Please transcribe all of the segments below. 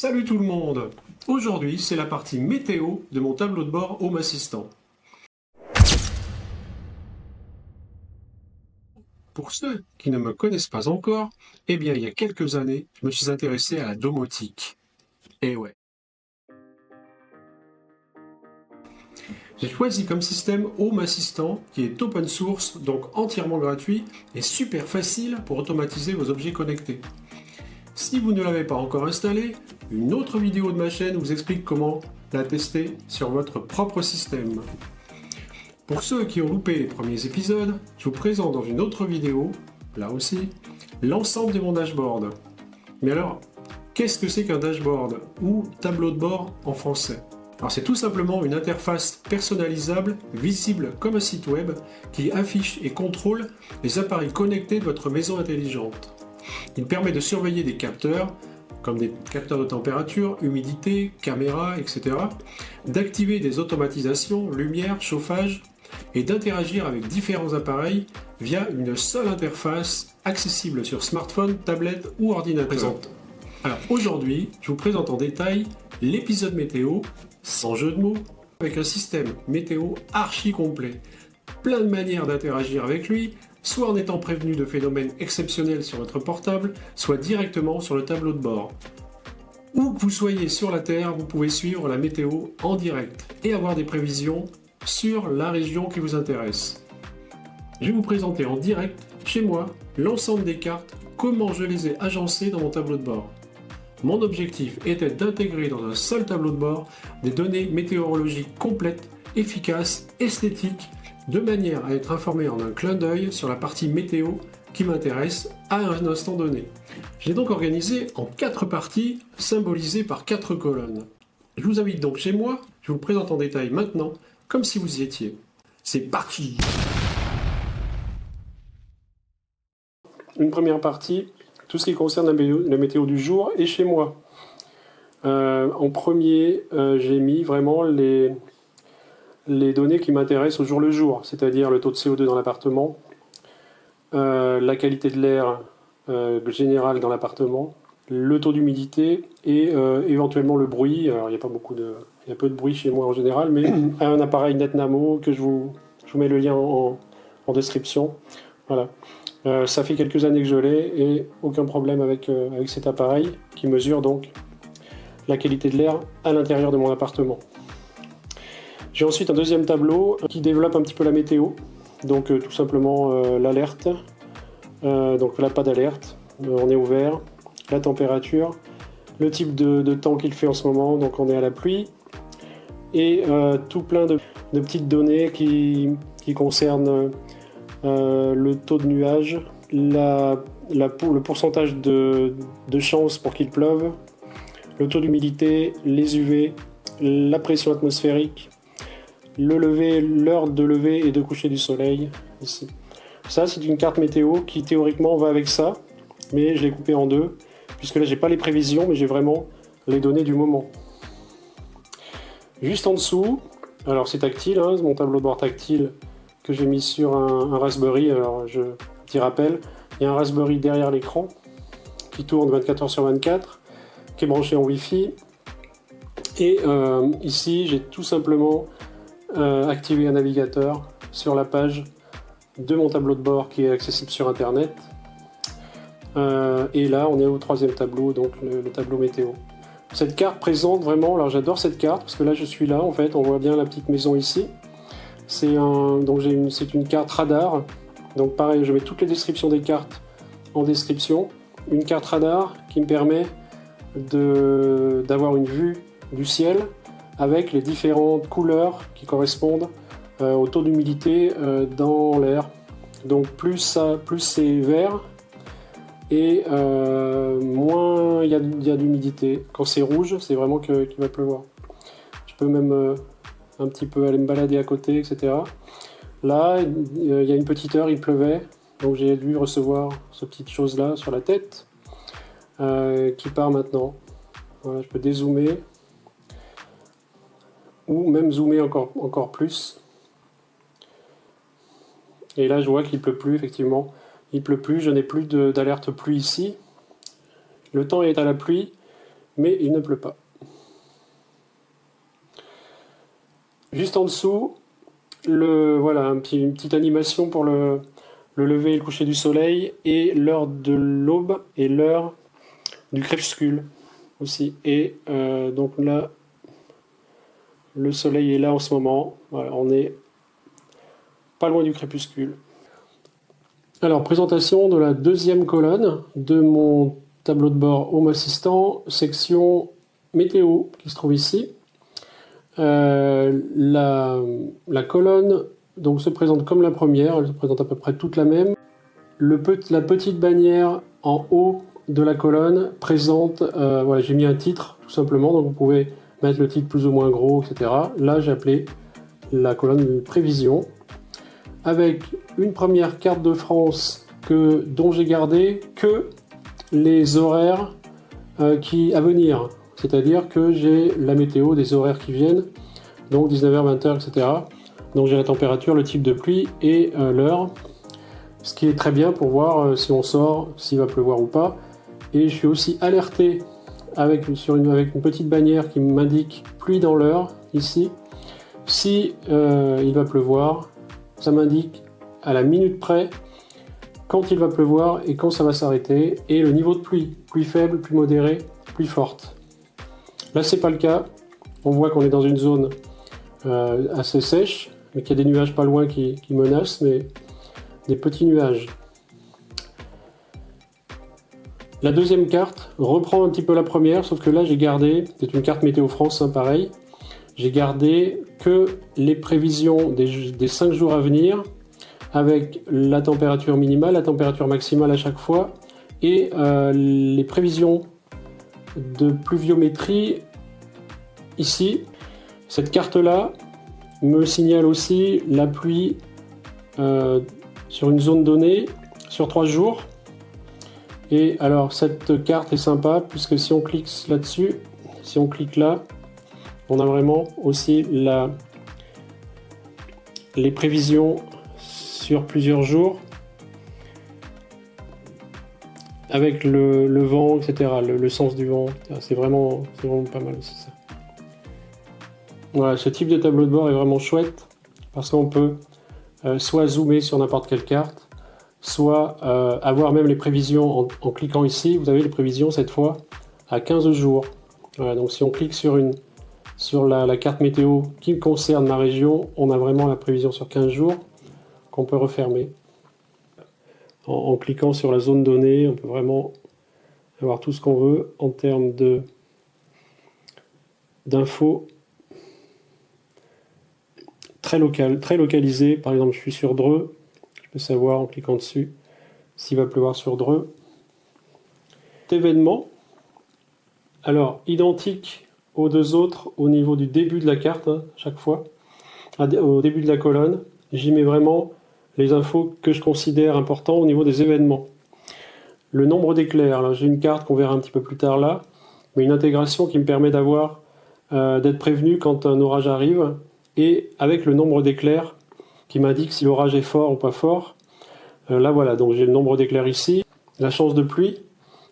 Salut tout le monde! Aujourd'hui, c'est la partie météo de mon tableau de bord Home Assistant. Pour ceux qui ne me connaissent pas encore, eh bien, il y a quelques années, je me suis intéressé à la domotique. Et ouais. J'ai choisi comme système Home Assistant qui est open source, donc entièrement gratuit et super facile pour automatiser vos objets connectés. Si vous ne l'avez pas encore installé, une autre vidéo de ma chaîne vous explique comment la tester sur votre propre système. Pour ceux qui ont loupé les premiers épisodes, je vous présente dans une autre vidéo, là aussi, l'ensemble de mon dashboard. Mais alors, qu'est-ce que c'est qu'un dashboard ou tableau de bord en français? Alors c'est tout simplement une interface personnalisable, visible comme un site web, qui affiche et contrôle les appareils connectés de votre maison intelligente. Il permet de surveiller des capteurs, comme des capteurs de température, humidité, caméra, etc., d'activer des automatisations, lumière, chauffage, et d'interagir avec différents appareils via une seule interface accessible sur smartphone, tablette ou ordinateur. Alors aujourd'hui, je vous présente en détail l'épisode météo, sans jeu de mots, avec un système météo archi complet. Plein de manières d'interagir avec lui, soit en étant prévenu de phénomènes exceptionnels sur votre portable, soit directement sur le tableau de bord. Où que vous soyez sur la Terre, vous pouvez suivre la météo en direct et avoir des prévisions sur la région qui vous intéresse. Je vais vous présenter en direct, chez moi, l'ensemble des cartes, comment je les ai agencées dans mon tableau de bord. Mon objectif était d'intégrer dans un seul tableau de bord des données météorologiques complètes, efficaces, esthétiques, de manière à être informé en un clin d'œil sur la partie météo qui m'intéresse à un instant donné. J'ai donc organisé en 4 parties, symbolisées par 4 colonnes. Je vous invite donc chez moi, je vous le présente en détail maintenant, comme si vous y étiez. C'est parti! Une première partie, tout ce qui concerne la météo du jour et chez moi. En premier, j'ai mis vraiment les données qui m'intéressent au jour le jour, c'est-à-dire le taux de CO2 dans l'appartement, la qualité de l'air général dans l'appartement, le taux d'humidité et éventuellement le bruit. Alors il y a peu de bruit chez moi en général, mais un appareil NetNamo que je vous mets le lien en description. Voilà. Ça fait quelques années que je l'ai et aucun problème avec cet appareil qui mesure donc la qualité de l'air à l'intérieur de mon appartement. J'ai ensuite un deuxième tableau qui développe un petit peu la météo, donc tout simplement l'alerte, donc là pas d'alerte, on est ouvert, la température, le type de temps qu'il fait en ce moment, donc on est à la pluie, et tout plein de petites données qui concernent le taux de nuages, le pourcentage de chance pour qu'il pleuve, le taux d'humidité, les UV, la pression atmosphérique, l'heure de lever et de coucher du soleil, ici. Ça, c'est une carte météo qui théoriquement va avec ça, mais je l'ai coupé en deux, puisque là, j'ai pas les prévisions, mais j'ai vraiment les données du moment. Juste en dessous, alors c'est tactile, hein, mon tableau de bord tactile que j'ai mis sur un Raspberry. Alors, petit rappel, il y a un Raspberry derrière l'écran qui tourne 24h/24, qui est branché en Wi-Fi. Et ici, j'ai tout simplement activé un navigateur sur la page de mon tableau de bord qui est accessible sur Internet. Et là, on est au troisième tableau, donc le tableau météo. Cette carte présente vraiment, alors j'adore cette carte, parce que là je suis là, en fait, on voit bien la petite maison ici. C'est une carte radar, donc pareil, je mets toutes les descriptions des cartes en description. Une carte radar qui me permet d'avoir une vue du ciel avec les différentes couleurs qui correspondent au taux d'humidité dans l'air. Donc plus c'est vert, et moins il y a d'humidité. Quand c'est rouge, c'est vraiment qu'il va pleuvoir. Je peux même un petit peu aller me balader à côté, etc. Là, il y a une petite heure, il pleuvait, donc j'ai dû recevoir cette petite chose-là sur la tête, qui part maintenant. Voilà, je peux dézoomer, ou même zoomer encore plus. Et là, je vois qu'il ne pleut plus, effectivement. Il pleut plus, je n'ai plus d'alerte pluie ici. Le temps est à la pluie, mais il ne pleut pas. Juste en dessous, voilà, une petite animation pour le lever et le coucher du soleil, et l'heure de l'aube et l'heure du crépuscule aussi. Et donc là, le soleil est là en ce moment. Voilà, on est pas loin du crépuscule. Alors, présentation de la deuxième colonne de mon tableau de bord Home Assistant, section météo qui se trouve ici. La colonne donc, se présente comme la première, elle se présente à peu près toute la même. La petite bannière en haut de la colonne présente, voilà, j'ai mis un titre tout simplement, donc vous pouvez mettre le titre plus ou moins gros, etc. Là, j'ai appelé la colonne de prévision, avec une première carte de France dont j'ai gardé que les horaires à venir. C'est-à-dire que j'ai la météo des horaires qui viennent, donc 19h, 20h, etc. Donc j'ai la température, le type de pluie et l'heure, ce qui est très bien pour voir si on sort, s'il va pleuvoir ou pas. Et je suis aussi alerté avec une petite bannière qui m'indique pluie dans l'heure, ici. Si il va pleuvoir, ça m'indique à la minute près quand il va pleuvoir et quand ça va s'arrêter, et le niveau de pluie, pluie faible, pluie modérée, pluie forte. Là, c'est pas le cas. On voit qu'on est dans une zone assez sèche, mais qu'il y a des nuages pas loin qui menacent, mais des petits nuages. La deuxième carte reprend un petit peu la première, sauf que là, j'ai gardé, c'est une carte Météo France, hein, pareil, j'ai gardé que les prévisions des 5 jours à venir, avec la température minimale, la température maximale à chaque fois, et les prévisions de pluviométrie ici. Cette carte-là me signale aussi la pluie sur une zone donnée sur 3 jours. Et alors cette carte est sympa puisque si on clique là-dessus, si on clique là, on a vraiment aussi les prévisions sur plusieurs jours avec le vent, etc., le sens du vent. C'est vraiment pas mal aussi ça. Voilà, ce type de tableau de bord est vraiment chouette parce qu'on peut soit zoomer sur n'importe quelle carte, soit avoir même les prévisions en cliquant ici. Vous avez les prévisions cette fois à 15 jours. Voilà, donc si on clique sur la carte météo qui concerne ma région, on a vraiment la prévision sur 15 jours qu'on peut refermer. En cliquant sur la zone donnée, on peut vraiment avoir tout ce qu'on veut en termes d'infos très localisées. Par exemple, je suis sur Dreux, je peux savoir en cliquant dessus s'il va pleuvoir sur Dreux. Événement, alors identique aux deux autres au niveau du début de la carte, hein, chaque fois, au début de la colonne, j'y mets vraiment les infos que je considère importants au niveau des événements. Le nombre d'éclairs, là j'ai une carte qu'on verra un petit peu plus tard là, mais une intégration qui me permet d'être prévenu quand un orage arrive, et avec le nombre d'éclairs qui m'indique si l'orage est fort ou pas fort. Là voilà, donc j'ai le nombre d'éclairs ici, la chance de pluie,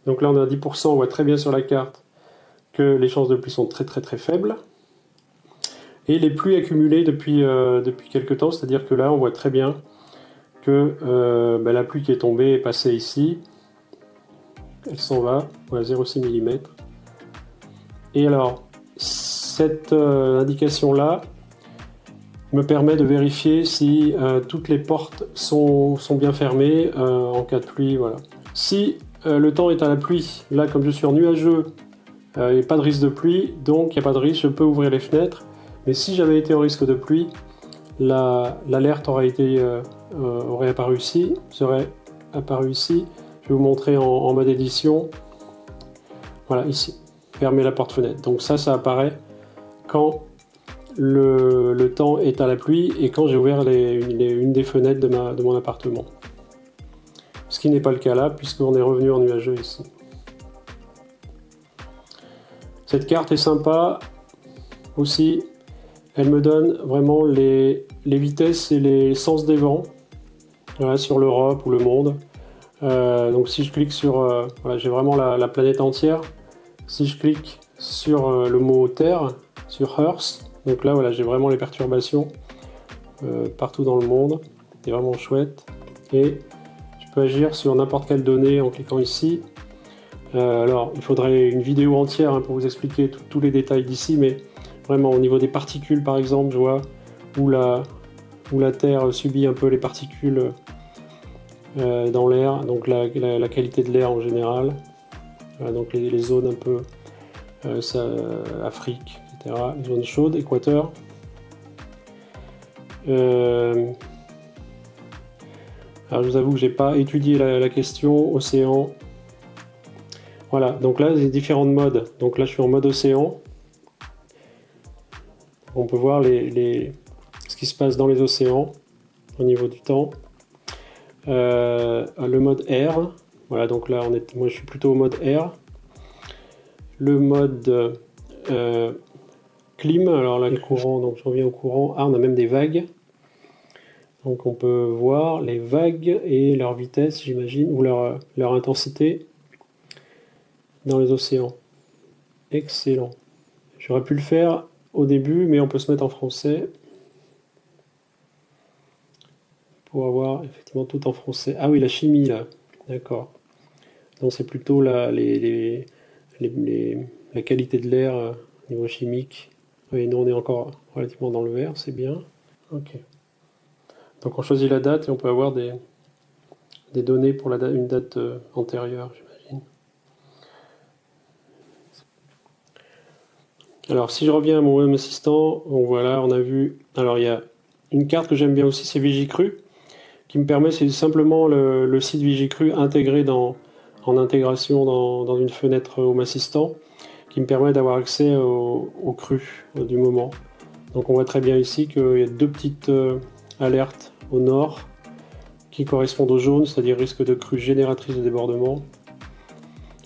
donc là on a 10%, on voit très bien sur la carte que les chances de pluie sont très très très faibles. Et les pluies accumulées depuis quelques temps, c'est-à-dire que là on voit très bien que la pluie qui est tombée est passée ici, elle s'en va, voilà 0,6 mm. Et alors, cette indication-là me permet de vérifier si toutes les portes sont bien fermées en cas de pluie. Voilà. Si le temps est à la pluie, là comme je suis en nuageux, il n'y a pas de risque de pluie, donc il n'y a pas de risque, je peux ouvrir les fenêtres. Mais si j'avais été en risque de pluie, l'alerte aurait apparu ici, serait apparu ici. Je vais vous montrer en mode édition. Voilà, ici. Fermer la porte-fenêtre. Donc ça apparaît quand le temps est à la pluie et quand j'ai ouvert une des fenêtres de mon appartement. Ce qui n'est pas le cas là, puisqu'on est revenu en nuageux ici. Cette carte est sympa aussi. Elle me donne vraiment les vitesses et les sens des vents, voilà, sur l'Europe ou le monde. Donc si je clique sur... voilà, j'ai vraiment la planète entière Si je clique sur le mot Terre, sur Earth, donc là voilà, j'ai vraiment les perturbations partout dans le monde. C'est vraiment chouette. Et je peux agir sur n'importe quelle donnée en cliquant ici. Alors, il faudrait une vidéo entière pour vous expliquer tous les détails d'ici, mais vraiment au niveau des particules par exemple, je vois où la Terre subit un peu les particules dans l'air, donc la qualité de l'air en général, donc les zones un peu Afrique, etc., les zones chaudes, équateur. Alors je vous avoue que j'ai pas étudié la question océan. Voilà, donc là j'ai différents modes. Donc là je suis en mode océan. On peut voir ce qui se passe dans les océans au niveau du temps. Le mode air. Voilà, donc là moi je suis plutôt au mode air. Le mode clim, alors là le courant, donc je reviens au courant. Ah, on a même des vagues. Donc on peut voir les vagues et leur vitesse, j'imagine, ou leur intensité dans les océans. Excellent. J'aurais pu le faire au début, mais on peut se mettre en français pour avoir effectivement tout en français. Ah oui, la chimie là, d'accord. Donc c'est plutôt la qualité de l'air au niveau chimique. Oui, nous on est encore relativement dans le vert, c'est bien. Ok. Donc on choisit la date et on peut avoir des données pour une date antérieure, j'imagine. Alors si je reviens à mon Home Assistant, donc voilà, on a vu. Alors il y a une carte que j'aime bien aussi, c'est Vigicru, qui me permet, c'est simplement le site Vigicru intégré en intégration dans une fenêtre Home Assistant, qui me permet d'avoir accès aux crues du moment. Donc on voit très bien ici qu'il y a deux petites alertes au nord qui correspondent au jaune, c'est-à-dire risque de crue génératrice de débordement.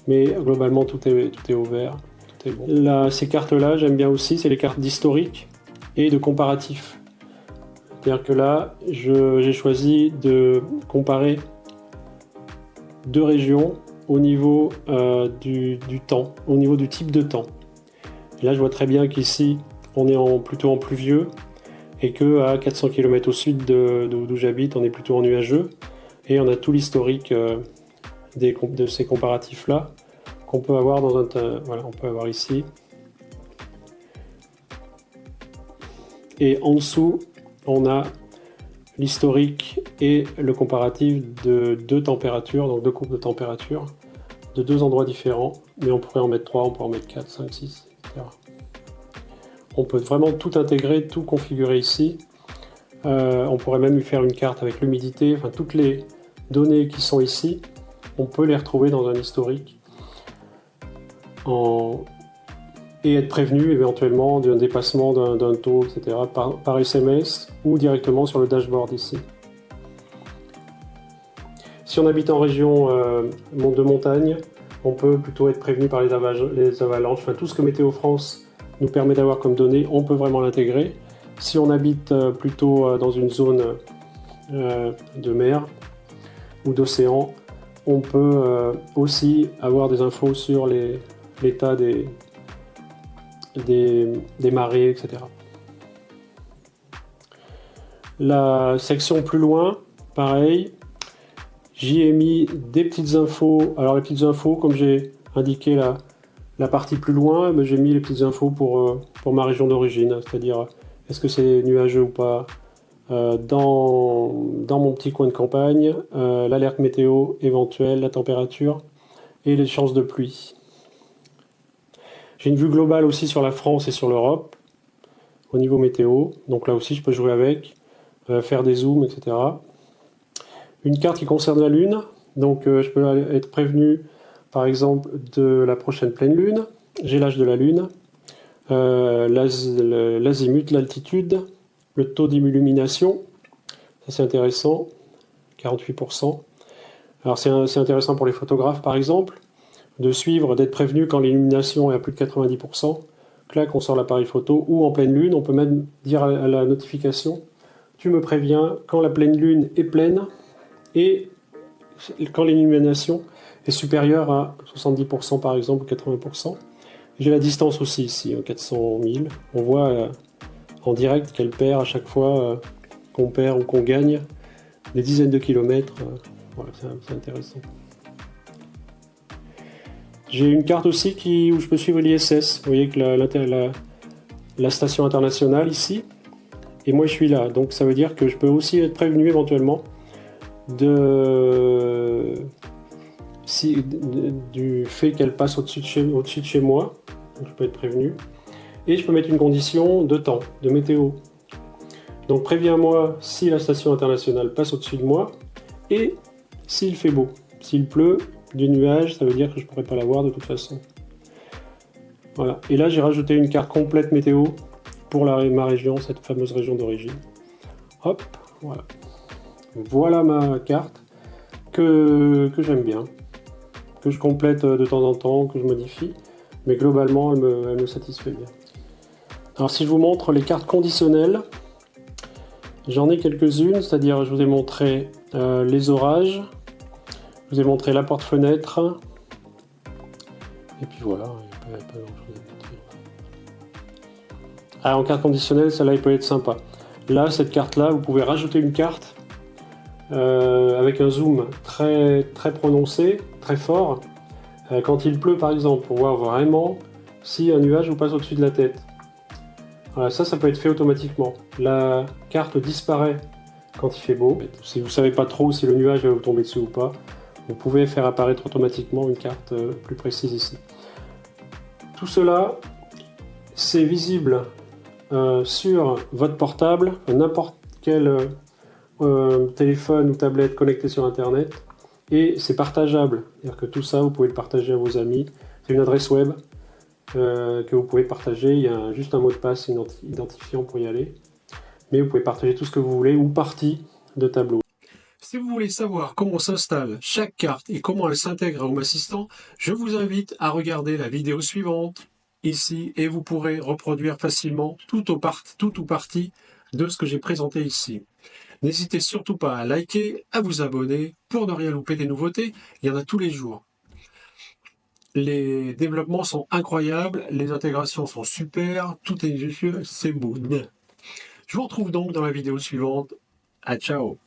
Mais globalement tout est au vert, tout est bon. Là, ces cartes-là, j'aime bien aussi, c'est les cartes d'historique et de comparatif. C'est-à-dire que là, j'ai choisi de comparer deux régions au niveau du temps, au niveau du type de temps. Et là, je vois très bien qu'ici, on est plutôt en pluvieux, et qu'à 400 km au sud d'où j'habite, on est plutôt en nuageux, et on a tout l'historique de ces comparatifs-là qu'on peut avoir voilà, on peut avoir ici. Et en dessous, on a l'historique et le comparatif de deux températures, donc deux courbes de température, de deux endroits différents, mais on pourrait en mettre 3, on pourrait en mettre 4, 5, 6, etc. On peut vraiment tout intégrer, tout configurer ici. On pourrait même faire une carte avec l'humidité, enfin toutes les données qui sont ici, on peut les retrouver dans un historique et être prévenu éventuellement d'un dépassement d'un taux, etc. par SMS ou directement sur le dashboard ici. Si on habite en région de montagne, on peut plutôt être prévenu par les avalanches, enfin tout ce que Météo France nous permet d'avoir comme données, on peut vraiment l'intégrer. Si on habite plutôt dans une zone de mer ou d'océan, on peut aussi avoir des infos sur l'état des marées, etc. La section plus loin, pareil, j'y ai mis des petites infos. Alors les petites infos, comme j'ai indiqué la partie plus loin, mais j'ai mis les petites infos pour ma région d'origine, c'est-à-dire est-ce que c'est nuageux ou pas, dans mon petit coin de campagne, l'alerte météo éventuelle, la température et les chances de pluie. J'ai une vue globale aussi sur la France et sur l'Europe au niveau météo, donc là aussi je peux jouer avec, faire des zooms, etc. Une carte qui concerne la Lune, donc je peux être prévenu par exemple de la prochaine pleine lune, j'ai l'âge de la Lune, l'azimut, l'altitude, le taux d'illumination, ça c'est intéressant, 48%. Alors c'est intéressant pour les photographes par exemple, de suivre, d'être prévenu quand l'illumination est à plus de 90%, clac, on sort l'appareil photo, ou en pleine lune, on peut même dire à la notification, tu me préviens quand la pleine lune est pleine, et quand l'illumination est supérieure à 70% par exemple, 80%. J'ai la distance aussi ici, 400 000. On voit en direct qu'elle perd à chaque fois qu'on perd ou qu'on gagne des dizaines de kilomètres. Voilà, c'est intéressant. J'ai une carte aussi où je peux suivre l'ISS. Vous voyez que la station internationale ici, et moi je suis là. Donc ça veut dire que je peux aussi être prévenu éventuellement du fait qu'elle passe au-dessus de chez moi. Donc je peux être prévenu. Et je peux mettre une condition de temps, de météo. Donc préviens-moi si la station internationale passe au-dessus de moi et s'il fait beau. S'il pleut, du nuage, ça veut dire que je ne pourrai pas la voir de toute façon. Voilà. Et là, j'ai rajouté une carte complète météo pour ma région, cette fameuse région d'origine. Hop, voilà. Voilà ma carte que j'aime bien, que je complète de temps en temps, que je modifie, mais globalement, elle me satisfait bien. Alors si je vous montre les cartes conditionnelles, j'en ai quelques-unes, c'est-à-dire je vous ai montré les orages, je vous ai montré la porte-fenêtre, et puis voilà, il n'y a pas grand-chose à montrer. Ah, en carte conditionnelle, celle-là, il peut être sympa. Là, cette carte-là, vous pouvez rajouter une carte avec un zoom très, très prononcé, très fort, quand il pleut par exemple, pour voir vraiment si un nuage vous passe au-dessus de la tête. Voilà, ça peut être fait automatiquement. La carte disparaît quand il fait beau. Si vous ne savez pas trop si le nuage va vous tomber dessus ou pas, vous pouvez faire apparaître automatiquement une carte plus précise ici. Tout cela, c'est visible sur votre portable, n'importe quel téléphone ou tablette connecté sur Internet, et c'est partageable. C'est-à-dire que tout ça, vous pouvez le partager à vos amis. C'est une adresse web que vous pouvez partager. Il y a juste un mot de passe identifiant pour y aller. Mais vous pouvez partager tout ce que vous voulez ou partie de tableau. Si vous voulez savoir comment s'installe chaque carte et comment elle s'intègre à Home Assistant, je vous invite à regarder la vidéo suivante ici et vous pourrez reproduire facilement tout ou partie de ce que j'ai présenté ici. N'hésitez surtout pas à liker, à vous abonner pour ne rien louper des nouveautés, il y en a tous les jours. Les développements sont incroyables, les intégrations sont super, tout est juste, c'est beau. Je vous retrouve donc dans la vidéo suivante. À ciao.